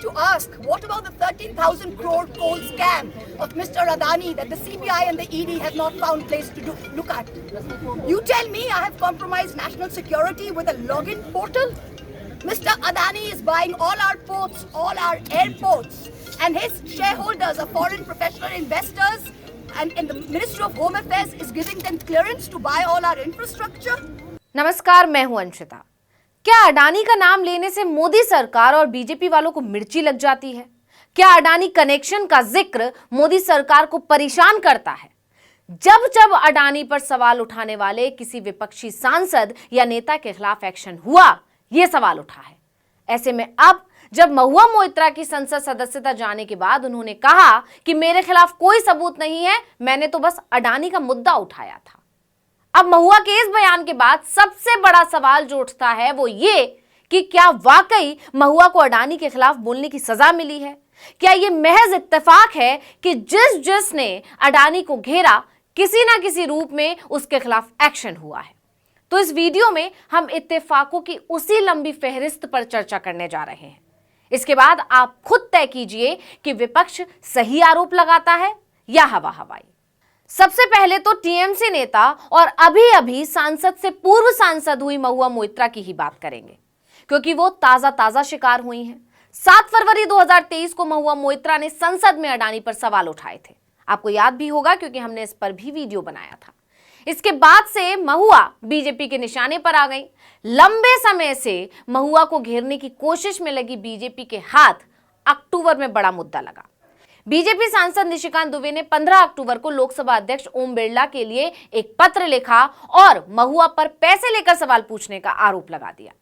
to ask, what about the 13,000 crore coal scam of Mr. Adani that the CBI and the ED have not found place to look at? You tell me I have compromised national security with a login portal? Mr. Adani is buying all our ports, all our airports, and his shareholders are foreign professional investors, and the Ministry of Home Affairs is giving them clearance to buy all our infrastructure. नमस्कार, मैं हूं अंशिता। क्या अडानी का नाम लेने से मोदी सरकार और बीजेपी वालों को मिर्ची लग जाती है? क्या अडानी कनेक्शन का जिक्र मोदी सरकार को परेशान करता है? जब जब अडानी पर सवाल उठाने वाले किसी विपक्षी सांसद या नेता के खिलाफ एक्शन हुआ, यह सवाल उठा है। ऐसे में अब जब महुआ मोइत्रा की संसद सदस्यता जाने के बाद उन्होंने कहा कि मेरे खिलाफ कोई सबूत नहीं है, मैंने तो बस अडानी का मुद्दा उठाया था। अब महुआ के इस बयान के बाद सबसे बड़ा सवाल जो उठता है वो ये कि क्या वाकई महुआ को अडानी के खिलाफ बोलने की सजा मिली है? क्या ये महज इत्तेफाक है कि जिसने अडानी को घेरा किसी ना किसी रूप में उसके खिलाफ एक्शन हुआ है? तो इस वीडियो में हम इत्तेफाकों की उसी लंबी फहरिस्त पर चर्चा करने जा रहे हैं। इसके बाद आप खुद तय कीजिए कि विपक्ष सही आरोप लगाता है या हवा हवाई। सबसे पहले तो टीएमसी नेता और अभी अभी सांसद से पूर्व सांसद हुई महुआ मोइत्रा की ही बात करेंगे, क्योंकि वो ताजा शिकार हुई हैं। 7 फरवरी 2023 को महुआ मोइत्रा ने संसद में अडानी पर सवाल उठाए थे। आपको याद भी होगा क्योंकि हमने इस पर भी वीडियो बनाया था। इसके बाद से महुआ बीजेपी के निशाने पर आ गई। लंबे समय से महुआ को घेरने की कोशिश में लगी बीजेपी के हाथ अक्टूबर में बड़ा मुद्दा लगा। बीजेपी सांसद निशिकांत दुबे ने 15 अक्टूबर को लोकसभा अध्यक्ष ओम बिरला के लिए एक पत्र लिखा और महुआ पर पैसे लेकर सवाल पूछने का आरोप लगा दिया।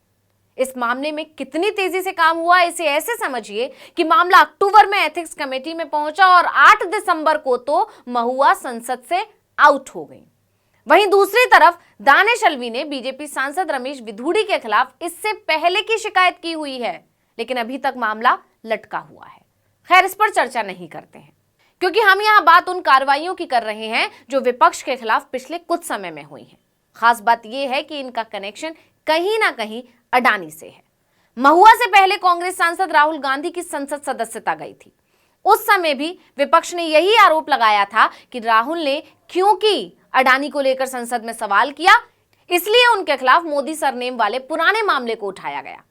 इस मामले में कितनी तेजी से काम हुआ, इसे ऐसे समझिए कि मामला अक्टूबर में एथिक्स कमेटी में पहुंचा और 8 दिसंबर को तो महुआ संसद से आउट हो गई। वहीं दूसरी तरफ दानिश अल्वी ने बीजेपी सांसद रमेश विधूड़ी के खिलाफ इससे पहले की शिकायत की हुई है, लेकिन अभी तक मामला लटका हुआ है। खैर, इस पर चर्चा नहीं करते हैं, क्योंकि हम यहां बात उन कार्रवाइयों की कर रहे हैं जो विपक्ष के खिलाफ पिछले कुछ समय में हुई हैं। खास बात यह है कि इनका कनेक्शन कहीं ना कहीं अडानी से है। महुआ से पहले कांग्रेस सांसद राहुल गांधी की संसद सदस्यता गई थी। उस समय भी विपक्ष ने यही आरोप लगाया था कि राहुल ने क्योंकि अडानी को लेकर संसद में सवाल किया, इसलिए उनके खिलाफ मोदी सरनेम वाले पुराने मामले को उठाया गया।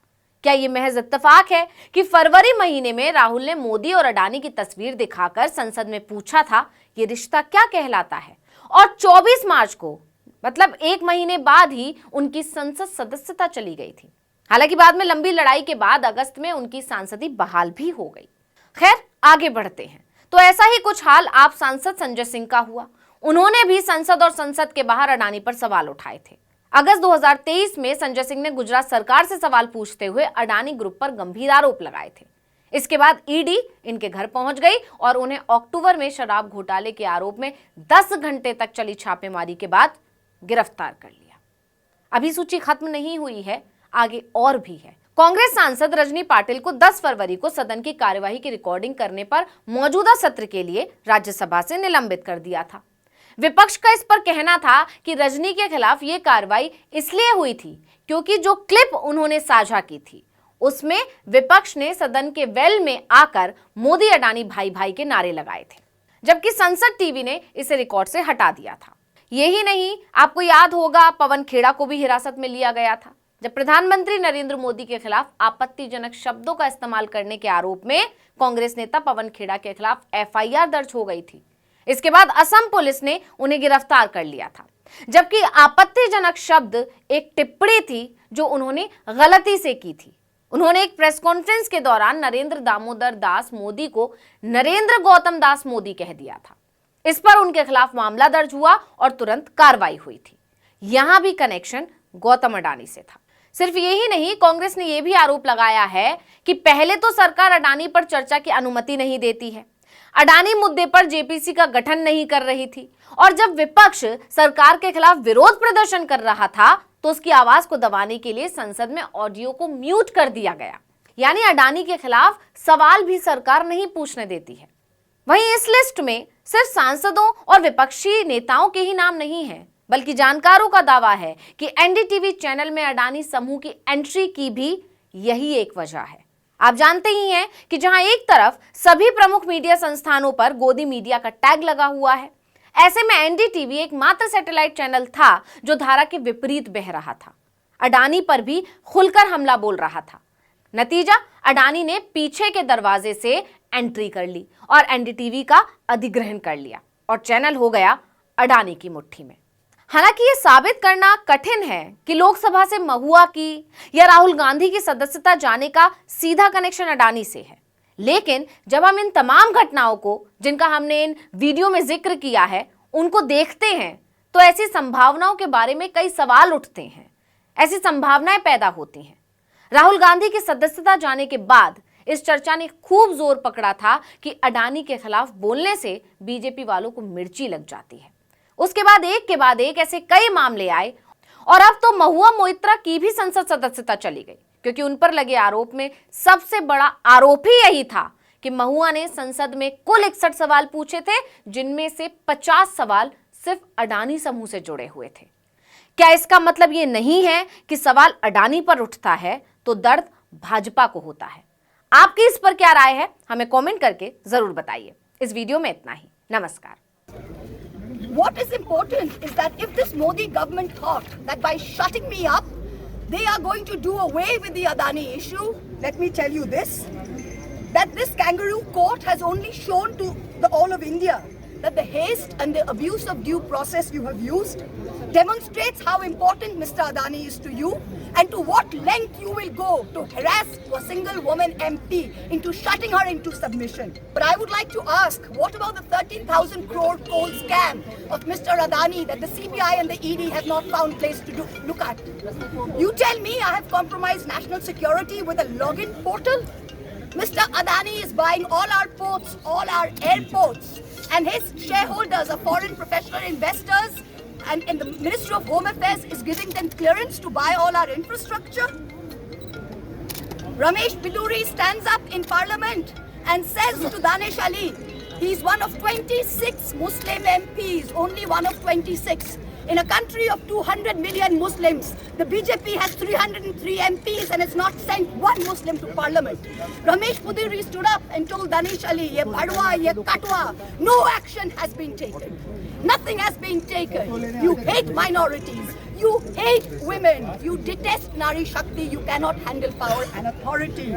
क्या यह महज इत्तेफाक है कि फरवरी महीने में राहुल ने मोदी और अडानी की तस्वीर दिखाकर संसद में पूछा था ये रिश्ता क्या कहलाता है, और 24 मार्च को मतलब 1 महीने बाद ही उनकी संसद सदस्यता चली गई थी। हालांकि बाद में लंबी लड़ाई के बाद अगस्त में उनकी सांसदी बहाल भी हो गई। खैर, आगे बढ़ते हैं तो ऐसा ही कुछ हाल आप सांसद संजय सिंह का हुआ। उन्होंने भी संसद और संसद के बाहर अडानी पर सवाल उठाए थे। अगस्त 2023 में संजय सिंह ने गुजरात सरकार से सवाल पूछते हुए अडानी ग्रुप पर गंभीर आरोप लगाए थे। इसके बाद ईडी इनके घर पहुंच गई और उन्हें अक्टूबर में शराब घोटाले के आरोप में 10 घंटे तक चली छापेमारी के बाद गिरफ्तार कर लिया। अभी सूची खत्म नहीं हुई है, आगे और भी है। कांग्रेस सांसद रजनी पाटिल को 10 फरवरी को सदन की कार्यवाही की रिकॉर्डिंग करने पर मौजूदा सत्र के लिए राज्यसभा से निलंबित कर दिया था। विपक्ष का इस पर कहना था कि रजनी के खिलाफ यह कार्रवाई इसलिए हुई थी क्योंकि जो क्लिप उन्होंने साझा की थी उसमें विपक्ष ने सदन के वेल में आकर मोदी अडानी भाई भाई के नारे लगाए थे, जबकि संसद टीवी ने इसे रिकॉर्ड से हटा दिया था। यही नहीं, आपको याद होगा पवन खेड़ा को भी हिरासत में लिया गया था जब प्रधानमंत्री नरेंद्र मोदी के खिलाफ आपत्तिजनक शब्दों का इस्तेमाल करने के आरोप में कांग्रेस नेता पवन खेड़ा के खिलाफ एफआईआर दर्ज हो गई थी। इसके बाद असम पुलिस ने उन्हें गिरफ्तार कर लिया था, जबकि आपत्तिजनक शब्द एक टिप्पणी थी जो उन्होंने गलती से की थी। उन्होंने एक प्रेस कॉन्फ्रेंस के दौरान नरेंद्र दामोदर दास मोदी को नरेंद्र गौतम दास मोदी कह दिया था। इस पर उनके खिलाफ मामला दर्ज हुआ और तुरंत कार्रवाई हुई थी। यहां भी कनेक्शन गौतम अडानी से था। सिर्फ यही नहीं, कांग्रेस ने यह भी आरोप लगाया है कि पहले तो सरकार अडानी पर चर्चा की अनुमति नहीं देती है, अडानी मुद्दे पर जेपीसी का गठन नहीं कर रही थी, और जब विपक्ष सरकार के खिलाफ विरोध प्रदर्शन कर रहा था तो उसकी आवाज को दबाने के लिए संसद में ऑडियो को म्यूट कर दिया गया। यानी अडानी के खिलाफ सवाल भी सरकार नहीं पूछने देती है। वहीं इस लिस्ट में सिर्फ सांसदों और विपक्षी नेताओं के ही नाम नहीं है, बल्कि जानकारों का दावा है कि एनडीटीवी चैनल में अडानी समूह की एंट्री की भी यही एक वजह है। आप जानते ही हैं कि जहां एक तरफ सभी प्रमुख मीडिया संस्थानों पर गोदी मीडिया का टैग लगा हुआ है, ऐसे में एनडीटीवी एकमात्र सैटेलाइट चैनल था जो धारा के विपरीत बह रहा था। अडानी पर भी खुलकर हमला बोल रहा था। नतीजा, अडानी ने पीछे के दरवाजे से एंट्री कर ली और एनडीटीवी का अधिग्रहण कर लिया और चैनल हो गया अडानी की मुट्ठी में। हालांकि ये साबित करना कठिन है कि लोकसभा से महुआ की या राहुल गांधी की सदस्यता जाने का सीधा कनेक्शन अडानी से है, लेकिन जब हम इन तमाम घटनाओं को, जिनका हमने इन वीडियो में जिक्र किया है, उनको देखते हैं तो ऐसी संभावनाओं के बारे में कई सवाल उठते हैं, ऐसी संभावनाएं पैदा होती हैं। राहुल गांधी की सदस्यता जाने के बाद इस चर्चा ने खूब जोर पकड़ा था कि अडानी के खिलाफ बोलने से बीजेपी वालों को मिर्ची लग जाती है। उसके बाद एक के बाद एक ऐसे कई मामले आए और अब तो महुआ मोइत्रा की भी संसद सदस्यता चली गई, क्योंकि उन पर लगे आरोप में सबसे बड़ा आरोप ही यही था कि महुआ ने संसद में कुल 61 सवाल पूछे थे, जिनमें से 50 सवाल सिर्फ अडानी समूह से जुड़े हुए थे। क्या इसका मतलब ये नहीं है कि सवाल अडानी पर उठता है तो दर्द भाजपा को होता है? आपकी इस पर क्या राय है, हमें कमेंट करके जरूर बताइए। इस वीडियो में इतना ही। नमस्कार। What is important is that if this Modi government thought that by shutting me up, they are going to do away with the Adani issue, let me tell you this, that this kangaroo court has only shown to all of India that the haste and the abuse of due process you have used demonstrates how important Mr. Adani is to you and to what length you will go to harass a single woman MP into shutting her into submission. But I would like to ask, what about the 13,000 crore coal scam of Mr. Adani that the CBI and the ED have not found place to look at? You tell me I have compromised national security with a login portal? Mr. Adani is buying all our ports, all our airports, and his shareholders are foreign professional investors, and the Ministry of Home Affairs is giving them clearance to buy all our infrastructure. Ramesh Biduri stands up in Parliament and says to Danish Ali, he's one of 26 Muslim MPs, only one of 26. In a country of 200 million Muslims, the BJP has 303 MPs and has not sent one Muslim to Parliament. Ramesh Biduri stood up and told Danish Ali, ye bhadwa, ye katwa, no action has been taken. Nothing has been taken. You hate minorities. You hate women. You detest Nari Shakti. You cannot handle power and authority.